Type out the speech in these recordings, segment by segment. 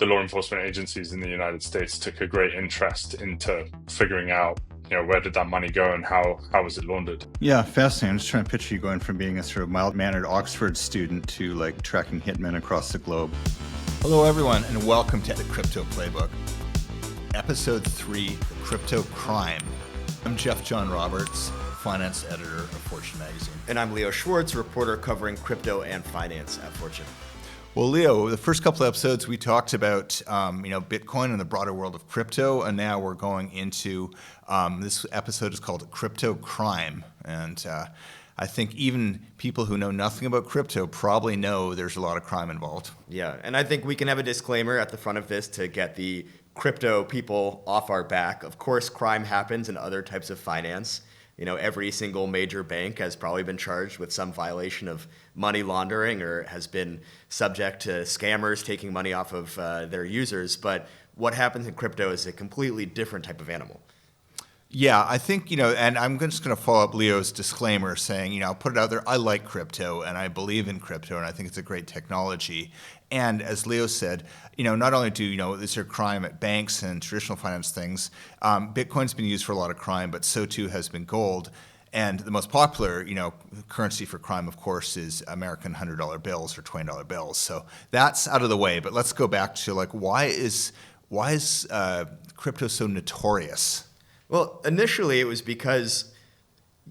the law enforcement agencies in the United States took a great interest into figuring out, where did that money go and how was it laundered? Yeah, fascinating. I'm just trying to picture you going from being a sort of mild-mannered Oxford student to like tracking hitmen across the globe. Hello, everyone, and welcome to the Crypto Playbook, Episode 3, Crypto Crime. I'm Jeff John Roberts, finance editor of Fortune magazine. And I'm Leo Schwartz, reporter covering crypto and finance at Fortune. Well, Leo, the first couple of episodes we talked about, Bitcoin and the broader world of crypto, and now we're going into this episode is called Crypto Crime, and I think even people who know nothing about crypto probably know there's a lot of crime involved. Yeah, and I think we can have a disclaimer at the front of this to get the crypto people off our back. Of course, crime happens in other types of finance. Every single major bank has probably been charged with some violation of money laundering or has been subject to scammers taking money off of their users. But what happens in crypto is a completely different type of animal. Yeah, I think, and I'm just going to follow up Leo's disclaimer saying, I'll put it out there, I like crypto and I believe in crypto and I think it's a great technology. And as Leo said, not only is there crime at banks and traditional finance things, Bitcoin's been used for a lot of crime, but so too has been gold. And the most popular, currency for crime, of course, is American $100 bills or $20 bills. So that's out of the way. But let's go back to why is crypto so notorious? Well, initially it was because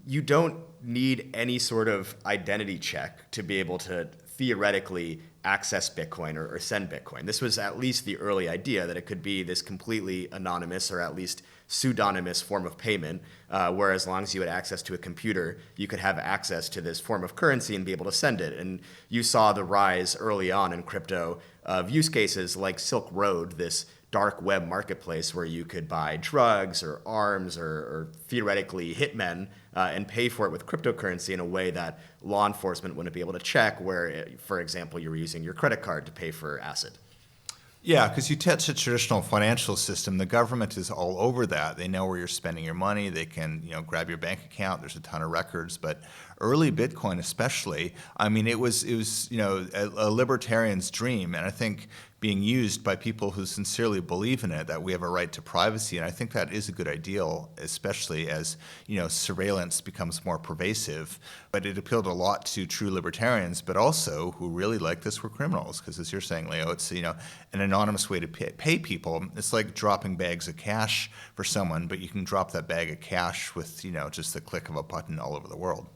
you don't need any sort of identity check to be able to theoretically access Bitcoin or send Bitcoin. This was at least the early idea that it could be this completely anonymous or at least pseudonymous form of payment, where as long as you had access to a computer, you could have access to this form of currency and be able to send it. And you saw the rise early on in crypto of use cases like Silk Road, this dark web marketplace where you could buy drugs or arms or theoretically hitmen and pay for it with cryptocurrency in a way that law enforcement wouldn't be able to check, where, for example, you were using your credit card to pay for acid. Yeah, because you touch a traditional financial system, the government is all over that. They know where you're spending your money. They can, grab your bank account. There's a ton of records. But early Bitcoin, especially, it was a libertarian's dream, and I think being used by people who sincerely believe in it, that we have a right to privacy. And I think that is a good ideal, especially as, surveillance becomes more pervasive. But it appealed a lot to true libertarians, but also who really like this were criminals. Because as you're saying, Leo, it's, an anonymous way to pay people. It's like dropping bags of cash for someone, but you can drop that bag of cash with, just the click of a button all over the world.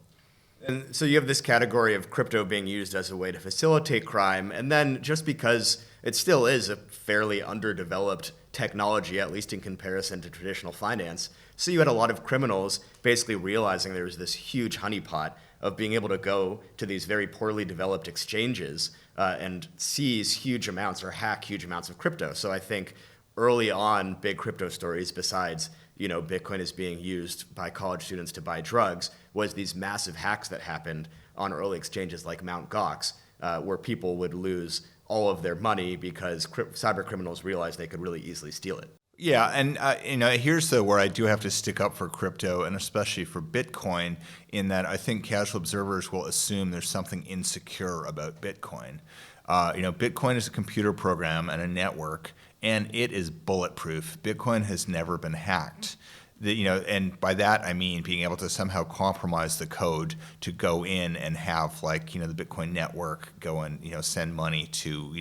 And so you have this category of crypto being used as a way to facilitate crime. And then just because it still is a fairly underdeveloped technology, at least in comparison to traditional finance, so you had a lot of criminals basically realizing there was this huge honeypot of being able to go to these very poorly developed exchanges and seize huge amounts or hack huge amounts of crypto. So I think early on, big crypto stories besides Bitcoin is being used by college students to buy drugs, was these massive hacks that happened on early exchanges like Mt. Gox, where people would lose all of their money because cyber criminals realized they could really easily steal it. Yeah, and here's where I do have to stick up for crypto, and especially for Bitcoin, in that I think casual observers will assume there's something insecure about Bitcoin. Bitcoin is a computer program and a network, and it is bulletproof. Bitcoin has never been hacked. And by that I mean being able to somehow compromise the code to go in and have the Bitcoin network go and send money to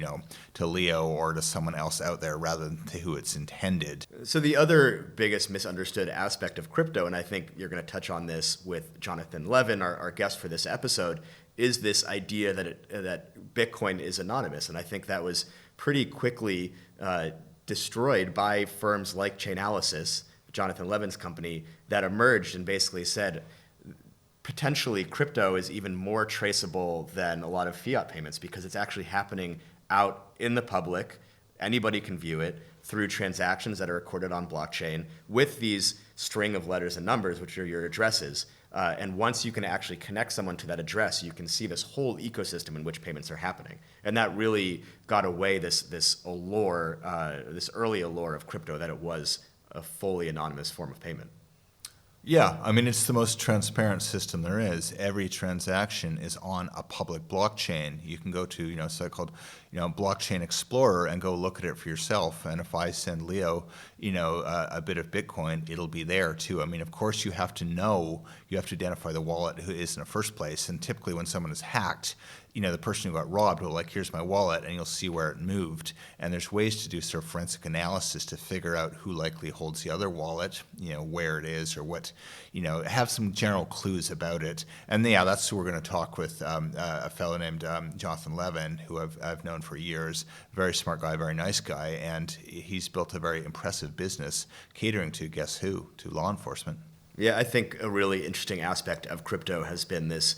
Leo or to someone else out there rather than to who it's intended. So the other biggest misunderstood aspect of crypto, and I think you're going to touch on this with Jonathan Levin, our guest for this episode, is this idea that Bitcoin is anonymous. And I think that was pretty quickly destroyed by firms like Chainalysis, Jonathan Levin's company, that emerged and basically said potentially crypto is even more traceable than a lot of fiat payments because it's actually happening out in the public. Anybody can view it through transactions that are recorded on blockchain with these string of letters and numbers, which are your addresses. And once you can actually connect someone to that address, you can see this whole ecosystem in which payments are happening. And that really got away this allure, this early allure of crypto, that it was a fully anonymous form of payment. Yeah, it's the most transparent system there is. Every transaction is on a public blockchain. You can go to a site called Blockchain Explorer and go look at it for yourself. And if I send Leo, a bit of Bitcoin, it'll be there too. I mean, of course, you have to identify the wallet who is in the first place. And typically when someone is hacked, the person who got robbed will here's my wallet, and you'll see where it moved. And there's ways to do sort of forensic analysis to figure out who likely holds the other wallet, where it is or what, have some general clues about it. And that's who we're going to talk with, a fellow named Jonathan Levin, who I've known for years. Very smart guy, very nice guy. And he's built a very impressive business catering to, guess who, to law enforcement. Yeah, I think a really interesting aspect of crypto has been this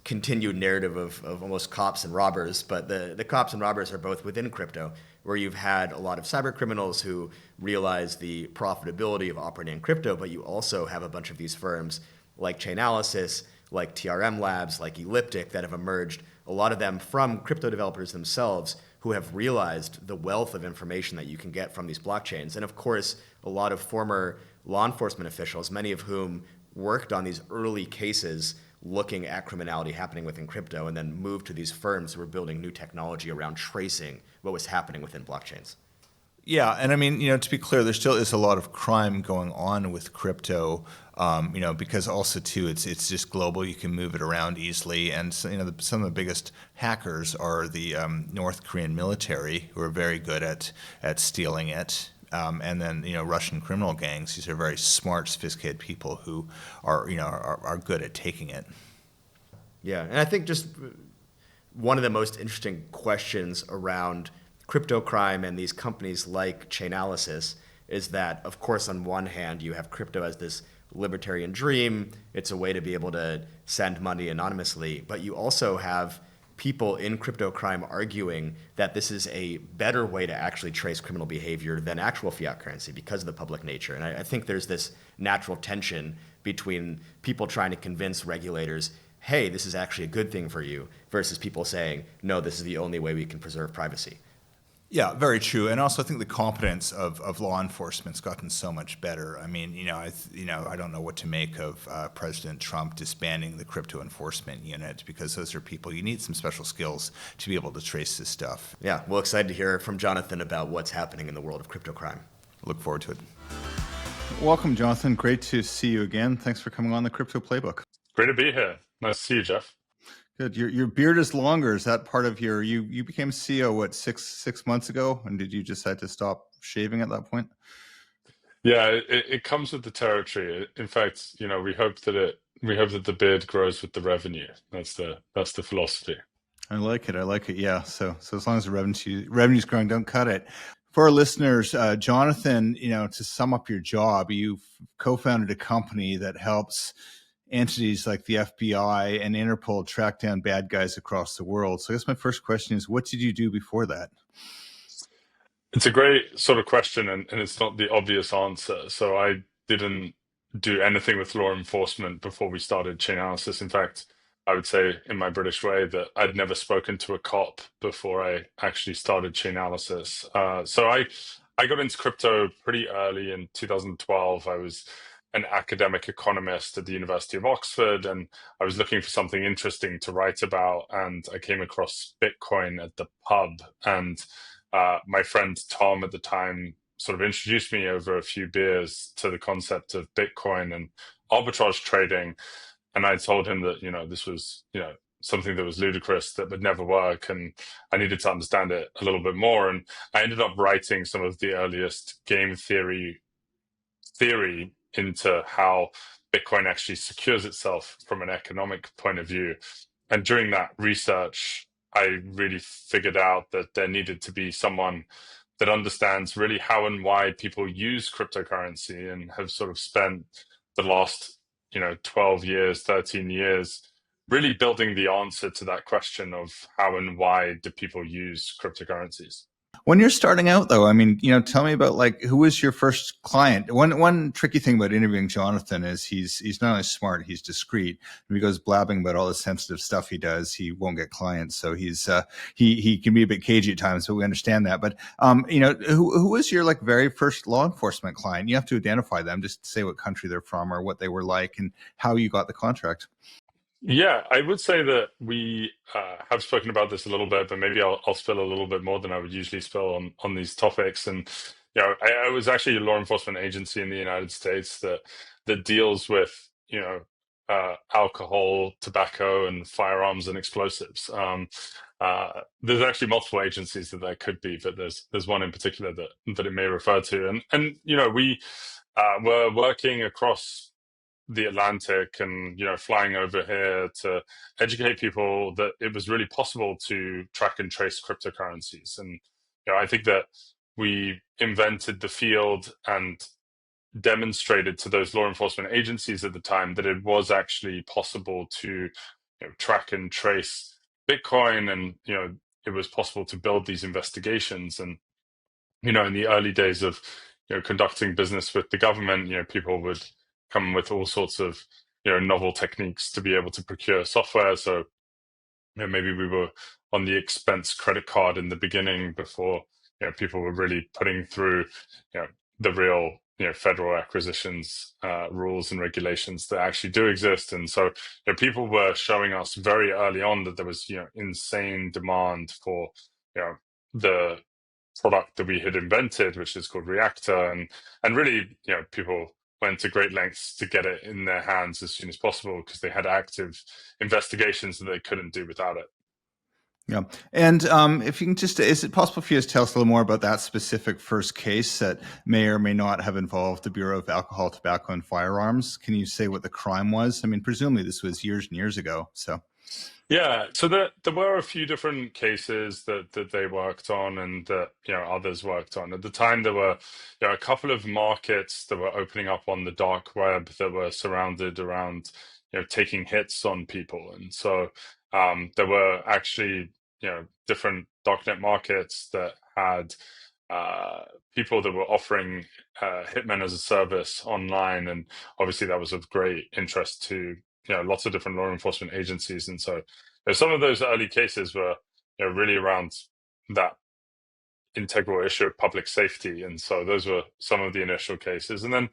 continued narrative of almost cops and robbers, but the cops and robbers are both within crypto, where you've had a lot of cyber criminals who realize the profitability of operating in crypto, but you also have a bunch of these firms like Chainalysis, like TRM Labs, like Elliptic that have emerged, a lot of them from crypto developers themselves who have realized the wealth of information that you can get from these blockchains. And of course, a lot of former law enforcement officials, many of whom worked on these early cases looking at criminality happening within crypto, and then moved to these firms who were building new technology around tracing what was happening within blockchains. Yeah, and I mean, to be clear, there still is a lot of crime going on with crypto, because also too, it's just global. You can move it around easily, and so, some of the biggest hackers are the North Korean military, who are very good at stealing it. And then Russian criminal gangs. These are very smart, sophisticated people who are good at taking it. Yeah, and I think just one of the most interesting questions around crypto crime and these companies like Chainalysis is that, of course, on one hand, you have crypto as this libertarian dream. It's a way to be able to send money anonymously, but you also have people in crypto crime arguing that this is a better way to actually trace criminal behavior than actual fiat currency because of the public nature. And I think there's this natural tension between people trying to convince regulators, hey, this is actually a good thing for you, versus people saying, no, this is the only way we can preserve privacy. Yeah, very true. And also, I think the competence of law enforcement's gotten so much better. I mean, I don't know what to make of President Trump disbanding the crypto enforcement unit, because those are people, you need some special skills to be able to trace this stuff. Yeah, well, excited to hear from Jonathan about what's happening in the world of crypto crime. Look forward to it. Welcome, Jonathan. Great to see you again. Thanks for coming on the Crypto Playbook. Great to be here. Nice to see you, Jeff. Good. Your beard is longer. Is that part of you became CEO, six months ago? And did you decide to stop shaving at that point? Yeah, it comes with the territory. In fact, we hope that the beard grows with the revenue. That's the philosophy. I like it. Yeah. So as long as the revenue's growing, don't cut it. For our listeners, Jonathan, to sum up your job, you've co-founded a company that helps entities like the FBI and Interpol track down bad guys across the world. So I guess my first question is, what did you do before that? It's a great sort of question, and it's not the obvious answer. So I didn't do anything with law enforcement before we started Chainalysis. In fact, I would say in my British way that I'd never spoken to a cop before I actually started Chainalysis. So I got into crypto pretty early in 2012. I was an academic economist at the University of Oxford, and I was looking for something interesting to write about, and I came across Bitcoin at the pub, and my friend Tom at the time sort of introduced me over a few beers to the concept of Bitcoin and arbitrage trading, and I told him that this was something that was ludicrous, that would never work, and I needed to understand it a little bit more. And I ended up writing some of the earliest game theory into how Bitcoin actually secures itself from an economic point of view. And during that research, I really figured out that there needed to be someone that understands really how and why people use cryptocurrency, and have sort of spent the last 12 years, 13 years really building the answer to that question of how and why do people use cryptocurrencies. When you're starting out, though, I mean, tell me about who was your first client? One tricky thing about interviewing Jonathan is he's not only smart, he's discreet. If he goes blabbing about all the sensitive stuff he does, he won't get clients. So he can be a bit cagey at times, but we understand that. But who was your very first law enforcement client? You have to identify them, just say what country they're from or what they were like and how you got the contract. Yeah, I would say that we have spoken about this a little bit, but maybe I'll spill a little bit more than I would usually spill on these topics. And I was actually a law enforcement agency in the United States that deals with alcohol, tobacco, and firearms and explosives. There's actually multiple agencies that could be, but there's one in particular that it may refer to. And we were working across the Atlantic and flying over here to educate people that it was really possible to track and trace cryptocurrencies. And I think that we invented the field and demonstrated to those law enforcement agencies at the time that it was actually possible to track and trace Bitcoin, and it was possible to build these investigations. And in the early days of conducting business with the government, people would come with all sorts of novel techniques to be able to procure software. So maybe we were on the expense credit card in the beginning before people were really putting through the real federal acquisitions rules and regulations that actually do exist. And so people were showing us very early on that there was insane demand for the product that we had invented, which is called Reactor, and really, people went to great lengths to get it in their hands as soon as possible because they had active investigations that they couldn't do without it. Yeah. And if you can just, is it possible for you to tell us a little more about that specific first case that may or may not have involved the Bureau of Alcohol, Tobacco, and Firearms? Can you say what the crime was? I mean, presumably this was years and years ago. So. Yeah, so there were a few different cases that they worked on and that others worked on. At the time, there were a couple of markets that were opening up on the dark web that were surrounded around taking hits on people, and so there were actually different darknet markets that had people that were offering Hitmen as a service online, and obviously that was of great interest to lots of different law enforcement agencies. And so some of those early cases were really around that integral issue of public safety. And so those were some of the initial cases. And then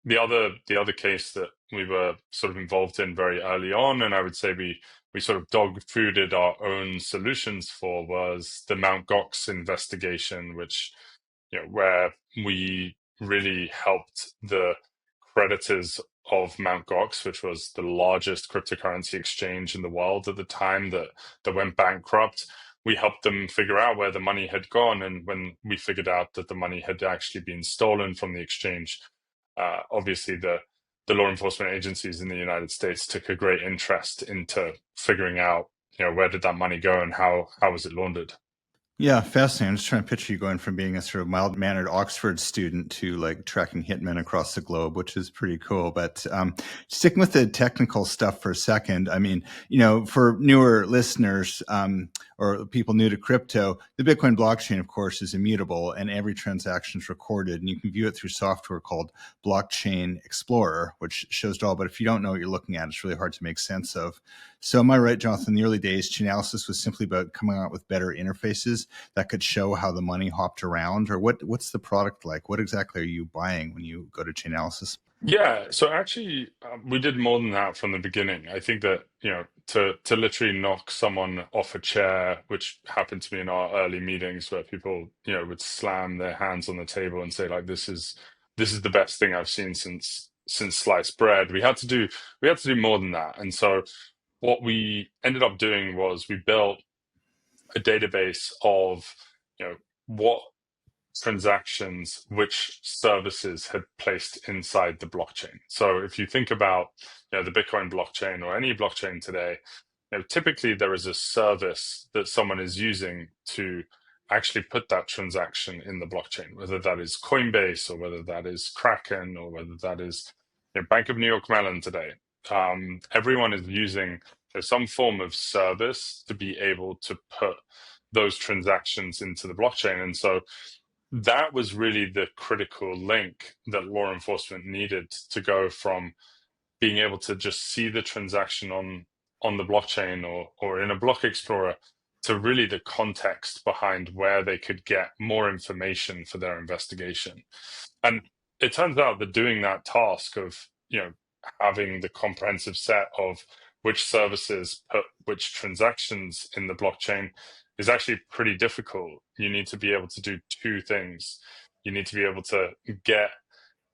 the other case that we were sort of involved in very early on, and I would say we sort of dog fooded our own solutions for, was the Mt. Gox investigation, which where we really helped the creditors of Mt. Gox, which was the largest cryptocurrency exchange in the world at the time that went bankrupt. We helped them figure out where the money had gone, and when we figured out that the money had actually been stolen from the exchange, obviously the law enforcement agencies in the United States took a great interest into figuring out where did that money go and how was it laundered. Yeah, fascinating. I'm just trying to picture you going from being a sort of mild-mannered Oxford student to like tracking hitmen across the globe, which is pretty cool. But sticking with the technical stuff for a second, I mean, for newer listeners or people new to crypto, the Bitcoin blockchain, of course, is immutable and every transaction is recorded. And you can view it through software called Blockchain Explorer, which shows it all. But if you don't know what you're looking at, it's really hard to make sense of. So am I right, Jonathan? In the early days, Chainalysis was simply about coming out with better interfaces that could show how the money hopped around, or what's the product like? What exactly are you buying when you go to Chainalysis? Yeah, so actually, we did more than that from the beginning. I think that to literally knock someone off a chair, which happened to me in our early meetings, where people would slam their hands on the table and say like, "This is the best thing I've seen since sliced bread." We had to do more than that, and so what we ended up doing was we built a database of what transactions which services had placed inside the blockchain. So if you think about the Bitcoin blockchain or any blockchain today, typically there is a service that someone is using to actually put that transaction in the blockchain, whether that is Coinbase or whether that is Kraken or whether that is Bank of New York Mellon today. Everyone is using some form of service to be able to put those transactions into the blockchain. And so that was really the critical link that law enforcement needed to go from being able to just see the transaction on the blockchain or in a block explorer to really the context behind where they could get more information for their investigation. And it turns out that doing that task of having the comprehensive set of which services put which transactions in the blockchain is actually pretty difficult. You need to be able to do two things. You need to be able to get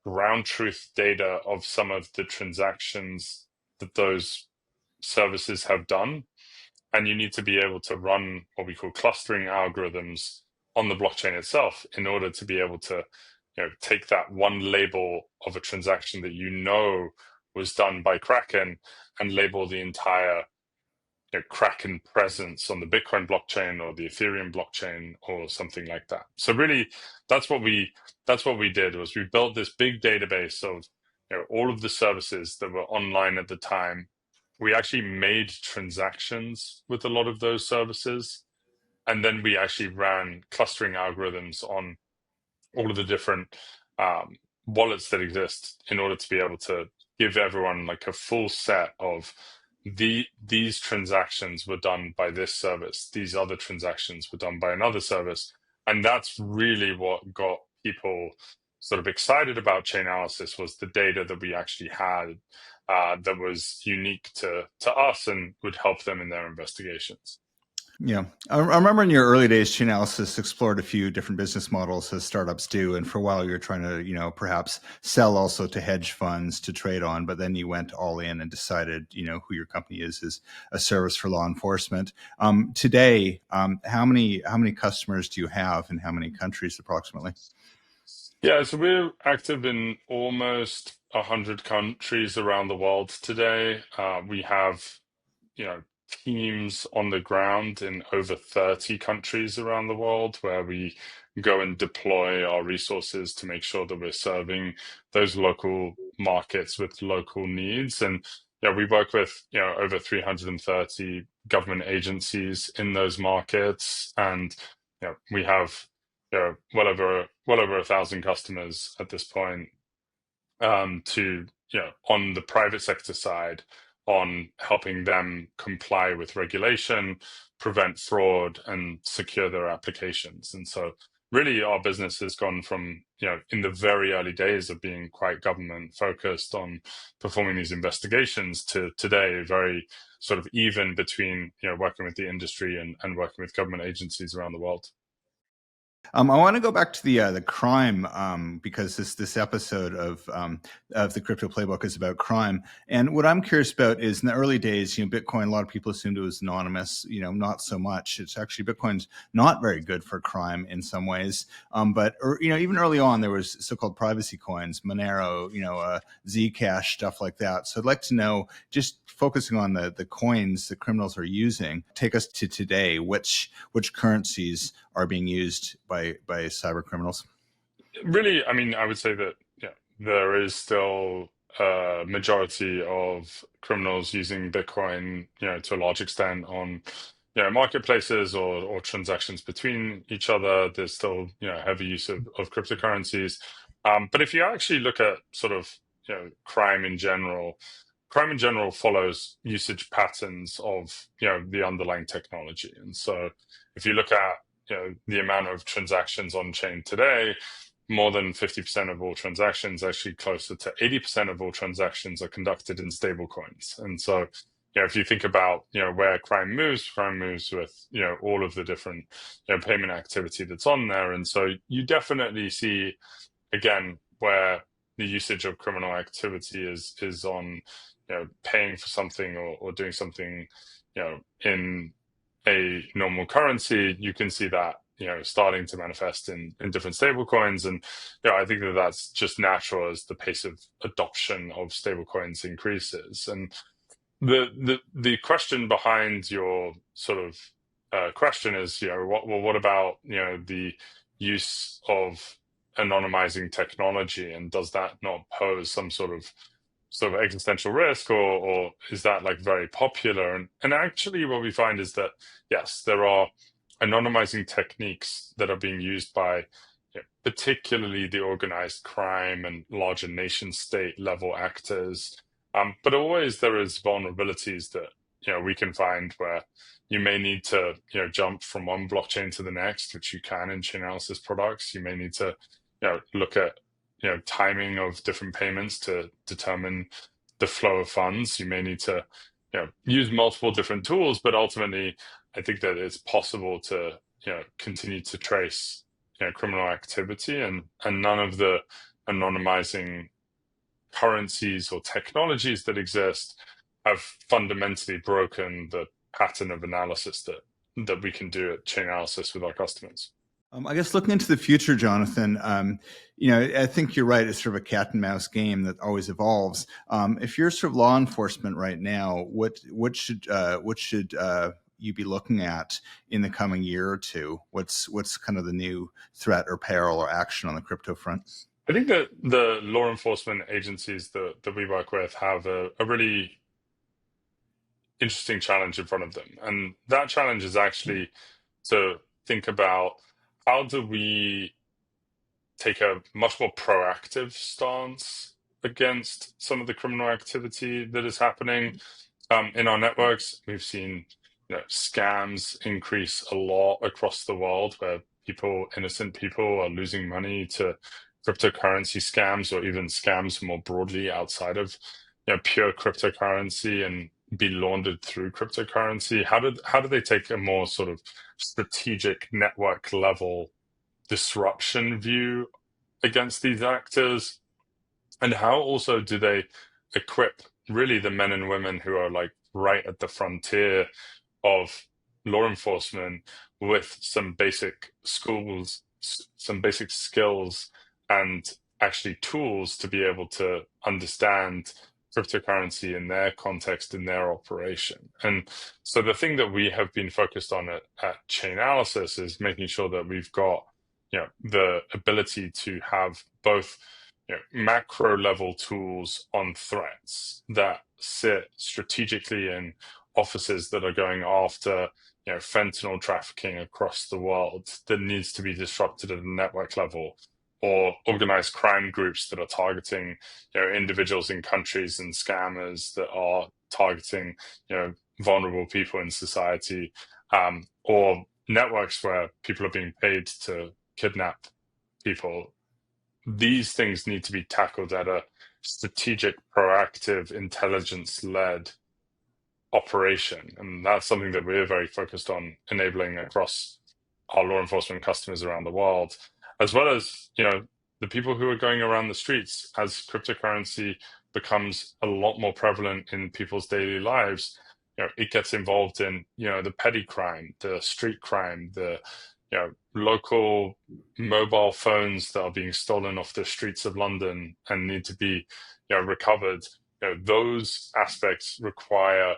ground truth data of some of the transactions that those services have done, and you need to be able to run what we call clustering algorithms on the blockchain itself in order to be able to take that one label of a transaction that was done by Kraken and label the entire Kraken presence on the Bitcoin blockchain or the Ethereum blockchain or something like that. So really, that's what we did, was we built this big database of all of the services that were online at the time. We actually made transactions with a lot of those services, and then we actually ran clustering algorithms on all of the different wallets that exist in order to be able to give everyone like a full set of these transactions were done by this service, these other transactions were done by another service. And that's really what got people sort of excited about Chainalysis, was the data that we actually had that was unique to us and would help them in their investigations. Yeah. I remember in your early days, Chainalysis explored a few different business models as startups do. And for a while, you were trying to, perhaps sell also to hedge funds to trade on. But then you went all in and decided, who your company is a service for law enforcement. Today, how many customers do you have in how many countries approximately? Yeah, so we're active in almost 100 countries around the world today. We have, teams on the ground in over 30 countries around the world where we go and deploy our resources to make sure that we're serving those local markets with local needs. And we work with over 330 government agencies in those markets, and we have well over 1,000 customers at this point, to on the private sector side, on helping them comply with regulation, prevent fraud, and secure their applications. And so really our business has gone from, in the very early days of being quite government focused on performing these investigations to today, very sort of even between, working with the industry and working with government agencies around the world. I want to go back to the crime because this episode of the Crypto Playbook is about crime. And what I'm curious about is, in the early days, Bitcoin, a lot of people assumed it was anonymous. Not so much. It's actually, Bitcoin's not very good for crime in some ways. But even early on, there was so-called privacy coins, Monero, Zcash, stuff like that. So I'd like to know, just focusing on the coins the criminals are using, take us to today. Which currencies are being used by cyber criminals? Really, I mean, I would say that there is still a majority of criminals using Bitcoin, to a large extent on marketplaces or transactions between each other. There's still heavy use of cryptocurrencies. But if you actually look at sort of crime in general follows usage patterns of the underlying technology. And so if you look at the amount of transactions on chain today, more than 50% of all transactions, actually closer to 80% of all transactions, are conducted in stable coins. And so if you think about where crime moves with all of the different payment activity that's on there. And so you definitely see, again, where the usage of criminal activity is on paying for something or doing something in a normal currency. You can see that starting to manifest in different stable coins. And I think that's just natural as the pace of adoption of stable coins increases. And the question behind your sort of question is, what about the use of anonymizing technology, and does that not pose some sort of existential risk, or is that like very popular? And actually what we find is that, yes, there are anonymizing techniques that are being used by particularly the organized crime and larger nation state level actors. But always there is vulnerabilities that we can find where you may need to jump from one blockchain to the next, which you can in Chainalysis products. You may need to look at timing of different payments to determine the flow of funds. You may need to use multiple different tools, but ultimately, I think that it's possible to continue to trace criminal activity, and none of the anonymizing currencies or technologies that exist have fundamentally broken the pattern of analysis that we can do at Chainalysis with our customers. I guess looking into the future, Jonathan, I think you're right. It's sort of a cat and mouse game that always evolves. If you're sort of law enforcement right now, what should you be looking at in the coming year or two? What's kind of the new threat or peril or action on the crypto front? I think that the law enforcement agencies that we work with have a really interesting challenge in front of them. And that challenge is actually to think about how do we take a much more proactive stance against some of the criminal activity that is happening in our networks. We've seen scams increase a lot across the world, where innocent people are losing money to cryptocurrency scams, or even scams more broadly outside of pure cryptocurrency and be laundered through cryptocurrency. How do they take a more sort of strategic network level disruption view against these actors? And how also do they equip really the men and women who are like right at the frontier of law enforcement with some basic skills and actually tools to be able to understand cryptocurrency in their context, in their operation? And so the thing that we have been focused on at Chainalysis is making sure that we've got the ability to have both macro level tools on threats that sit strategically in offices that are going after fentanyl trafficking across the world that needs to be disrupted at a network level, or organized crime groups that are targeting individuals in countries, and scammers that are targeting vulnerable people in society, or networks where people are being paid to kidnap people. These things need to be tackled at a strategic, proactive, intelligence-led operation. And that's something that we're very focused on enabling across our law enforcement customers around the world, as well as the people who are going around the streets. As cryptocurrency becomes a lot more prevalent in people's daily lives, it gets involved in the petty crime, the street crime, the local mobile phones that are being stolen off the streets of London and need to be recovered. Those aspects require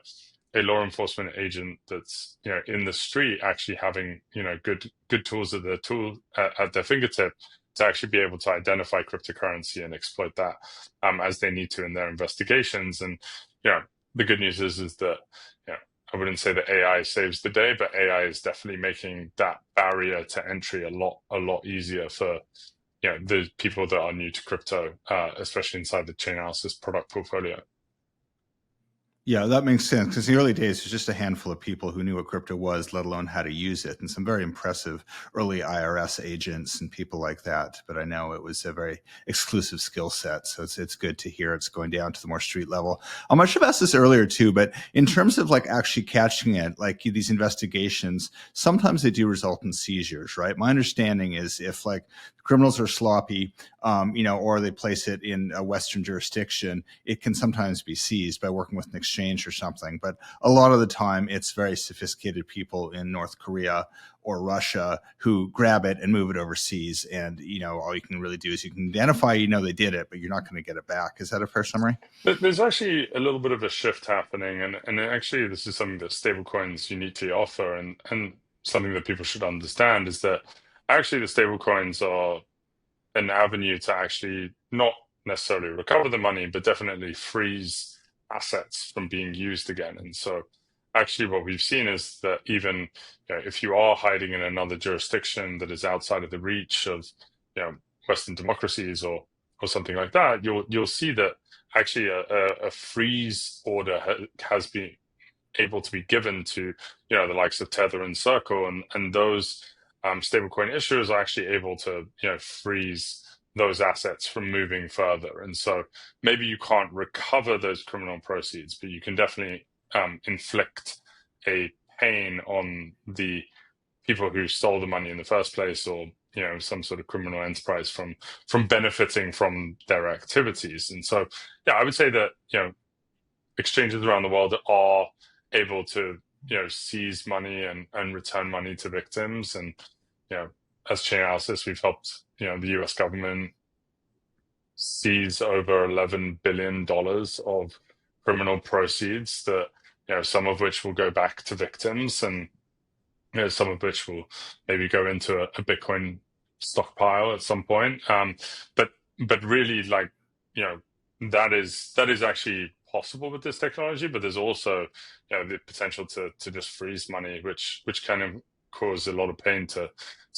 a law enforcement agent that's in the street actually having good tools at their fingertip to actually be able to identify cryptocurrency and exploit that as they need to in their investigations. And the good news is that I wouldn't say that AI saves the day, but AI is definitely making that barrier to entry a lot easier for the people that are new to crypto, especially inside the Chainalysis product portfolio. Yeah, that makes sense, because in the early days, there's just a handful of people who knew what crypto was, let alone how to use it, and some very impressive early IRS agents and people like that. But I know it was a very exclusive skill set, so it's good to hear it's going down to the more street level. I should have asked this earlier too, but in terms of like actually catching it, like these investigations, sometimes they do result in seizures, right? My understanding is if like criminals are sloppy, or they place it in a Western jurisdiction, it can sometimes be seized by working with an exchange or something. But a lot of the time, it's very sophisticated people in North Korea or Russia who grab it and move it overseas. And, all you can really do is you can identify, they did it, but you're not going to get it back. Is that a fair summary? There's actually a little bit of a shift happening. And actually, this is something that stablecoins uniquely offer, and something that people should understand is that actually the stablecoins are an avenue to actually not necessarily recover the money, but definitely freeze assets from being used again. And so actually what we've seen is that even if you are hiding in another jurisdiction that is outside of the reach of Western democracies or something like that, you'll see that actually a freeze order has been able to be given to the likes of Tether and Circle, and those stablecoin issuers are actually able to freeze those assets from moving further. And so maybe you can't recover those criminal proceeds, but you can definitely inflict a pain on the people who stole the money in the first place, or some sort of criminal enterprise from benefiting from their activities. And so, yeah, I would say that exchanges around the world are able to seize money and return money to victims. And as Chainalysis, we've helped the US government seize over $11 billion of criminal proceeds that some of which will go back to victims, and some of which will maybe go into a Bitcoin stockpile at some point. But really, like, that is actually possible with this technology. But there's also the potential to just freeze money, which kind of cause a lot of pain to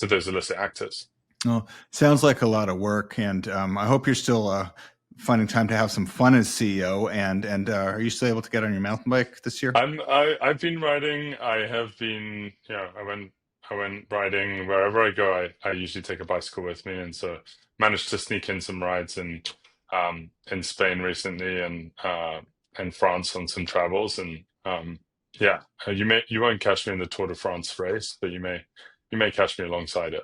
those illicit actors. Well, sounds like a lot of work, and I hope you're still finding time to have some fun as CEO. And are you still able to get on your mountain bike this year? I've been riding. I have been. I went riding wherever I go. I usually take a bicycle with me, and so managed to sneak in some rides in Spain recently, and France on some travels. And yeah, you won't catch me in the Tour de France race, but you may catch me alongside it.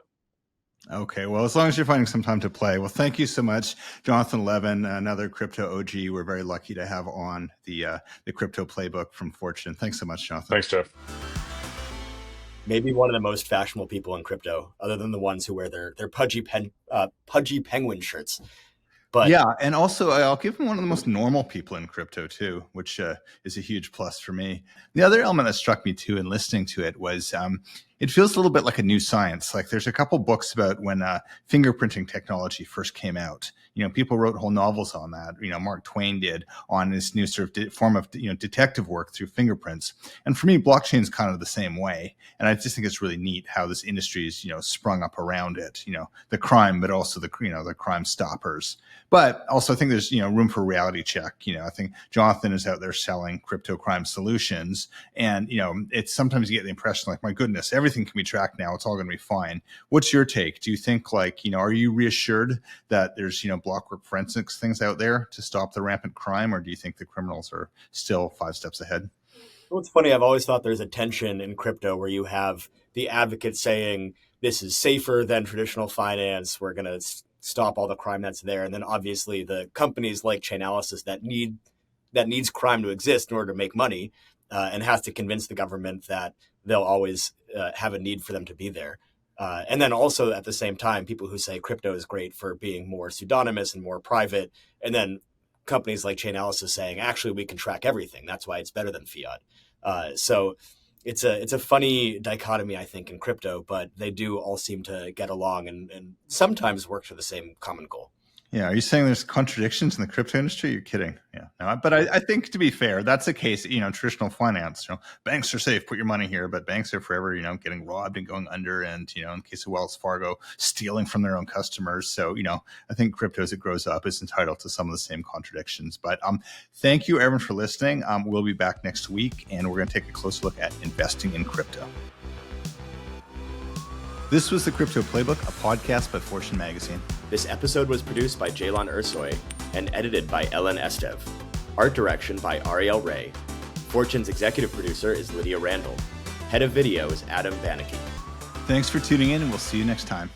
Okay, well, as long as you're finding some time to play. Well, thank you so much, Jonathan Levin, another crypto OG. We're very lucky to have on the Crypto Playbook from Fortune. Thanks so much, Jonathan. Thanks, Jeff. Maybe one of the most fashionable people in crypto, other than the ones who wear their pudgy penguin shirts. But yeah, and also I'll give him one of the most normal people in crypto too, which is a huge plus for me. The other element that struck me too in listening to it was it feels a little bit like a new science. Like there's a couple books about when fingerprinting technology first came out. People wrote whole novels on that. Mark Twain did on this new sort of form of detective work through fingerprints. And for me, blockchain is kind of the same way. And I just think it's really neat how this industry is sprung up around it. The crime, but also the crime stoppers. But also, I think there's room for reality check. I think Jonathan is out there selling crypto crime solutions, and it's sometimes you get the impression like, my goodness, everything can be tracked now. It's all going to be fine. What's your take? Do you think are you reassured that there's blockwork forensics things out there to stop the rampant crime, or do you think the criminals are still 5 steps ahead? Well, it's funny. I've always thought there's a tension in crypto where you have the advocates saying this is safer than traditional finance. We're going to stop all the crime that's there. And then obviously the companies like Chainalysis that needs crime to exist in order to make money and has to convince the government that they'll always have a need for them to be there. And then also at the same time, people who say crypto is great for being more pseudonymous and more private. And then companies like Chainalysis saying, actually, we can track everything. That's why it's better than fiat. So it's a funny dichotomy, I think, in crypto, but they do all seem to get along and sometimes work for the same common goal. Yeah. Are you saying there's contradictions in the crypto industry? You're kidding. Yeah. No, but I think to be fair, that's the case, traditional finance, banks are safe, put your money here, but banks are forever, getting robbed and going under. And, in case of Wells Fargo, stealing from their own customers. So, I think crypto as it grows up is entitled to some of the same contradictions. But thank you everyone for listening. We'll be back next week and we're going to take a closer look at investing in crypto. This was the Crypto Playbook, a podcast by Fortune Magazine. This episode was produced by Jaylon Ursoy and edited by Ellen Estev. Art direction by Ariel Ray. Fortune's executive producer is Lydia Randall. Head of video is Adam Bannicky. Thanks for tuning in, and we'll see you next time.